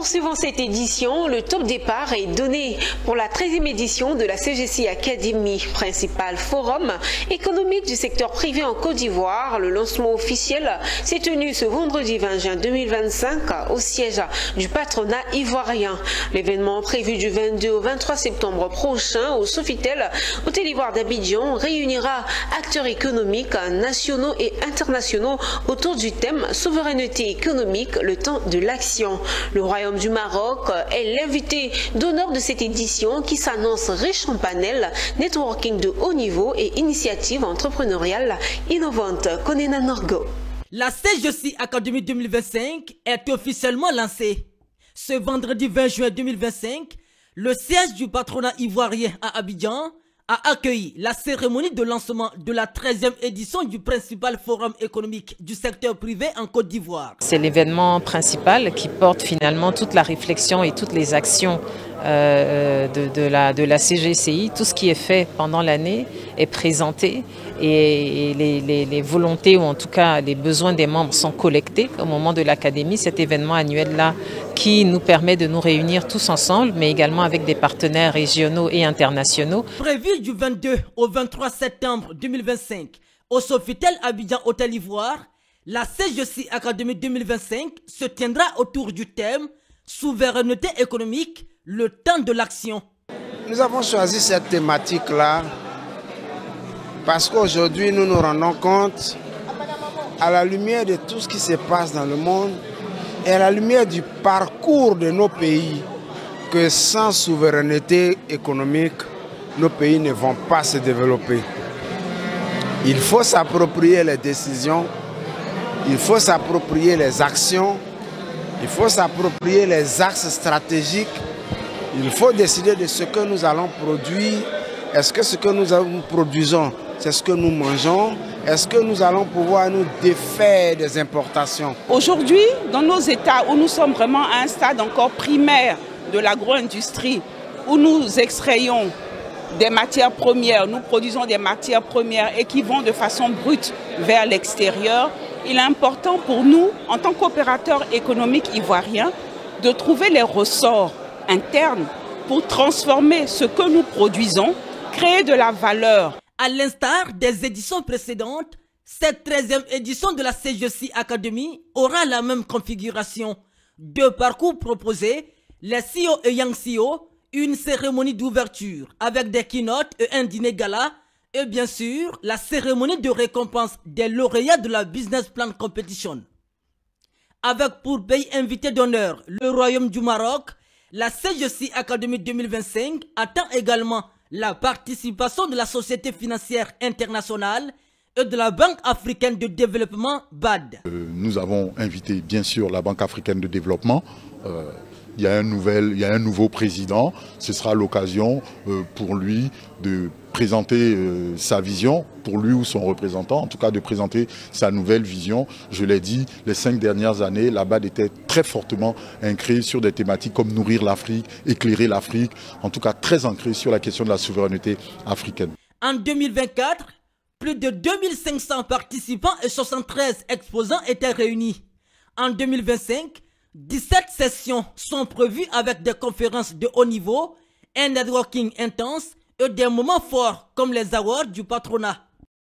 Poursuivant cette édition, le top départ est donné pour la 13e édition de la CGC Academy, principal forum économique du secteur privé en Côte d'Ivoire. Le lancement officiel s'est tenu ce vendredi 20 juin 2025 au siège du patronat ivoirien. L'événement prévu du 22 au 23 septembre prochain au Sofitel, Hôtel Ivoire d'Abidjan, réunira acteurs économiques nationaux et internationaux autour du thème souveraineté économique, le temps de l'action. Le Royaume du Maroc est l'invité d'honneur de cette édition qui s'annonce riche en panels, networking de haut niveau et initiatives entrepreneuriales innovantes. Konena Norgo. La CGC Academy 2025 est officiellement lancée. Ce vendredi 20 juin 2025, le siège du patronat ivoirien à Abidjan a accueilli la cérémonie de lancement de la 13e édition du principal forum économique du secteur privé en Côte d'Ivoire. C'est l'événement principal qui porte finalement toute la réflexion et toutes les actions de la CGCI. Tout ce qui est fait pendant l'année est présenté et les volontés ou en tout cas les besoins des membres sont collectés au moment de l'académie, cet événement annuel-là qui nous permet de nous réunir tous ensemble, mais également avec des partenaires régionaux et internationaux. Prévu du 22 au 23 septembre 2025 au Sofitel Abidjan Hôtel Ivoire, la CGC Academy 2025 se tiendra autour du thème souveraineté économique, le temps de l'action. Nous avons choisi cette thématique-là parce qu'aujourd'hui nous nous rendons compte, à la lumière de tout ce qui se passe dans le monde et à la lumière du parcours de nos pays, que sans souveraineté économique, nos pays ne vont pas se développer. Il faut s'approprier les décisions, il faut s'approprier les actions, il faut s'approprier les axes stratégiques. Il faut décider de ce que nous allons produire. Est-ce que ce que nous produisons, c'est ce que nous mangeons? Est-ce que nous allons pouvoir nous défaire des importations? Aujourd'hui, dans nos États où nous sommes vraiment à un stade encore primaire de l'agro-industrie, où nous extrayons des matières premières, nous produisons des matières premières et qui vont de façon brute vers l'extérieur, il est important pour nous, en tant qu'opérateurs économiques ivoiriens, de trouver les ressorts interne pour transformer ce que nous produisons, créer de la valeur. À l'instar des éditions précédentes, cette 13e édition de la CGC Academy aura la même configuration. Deux parcours proposés, les CEO et Young CEO, une cérémonie d'ouverture avec des keynotes et un dîner gala, et bien sûr la cérémonie de récompense des lauréats de la Business Plan Competition. Avec pour pays invité d'honneur le Royaume du Maroc, la CGC Academy 2025 attend également la participation de la Société financière internationale et de la Banque africaine de développement BAD. Nous avons invité bien sûr la Banque africaine de développement. Il y a un nouveau président. Ce sera l'occasion pour lui de présenter sa vision, pour lui ou son représentant, en tout cas de présenter sa nouvelle vision. Je l'ai dit, les 5 dernières années, la BAD était très fortement ancrée sur des thématiques comme nourrir l'Afrique, éclairer l'Afrique, en tout cas très ancrée sur la question de la souveraineté africaine. En 2024, plus de 2500 participants et 73 exposants étaient réunis. En 2025, 17 sessions sont prévues avec des conférences de haut niveau, un networking intense et des moments forts comme les awards du patronat.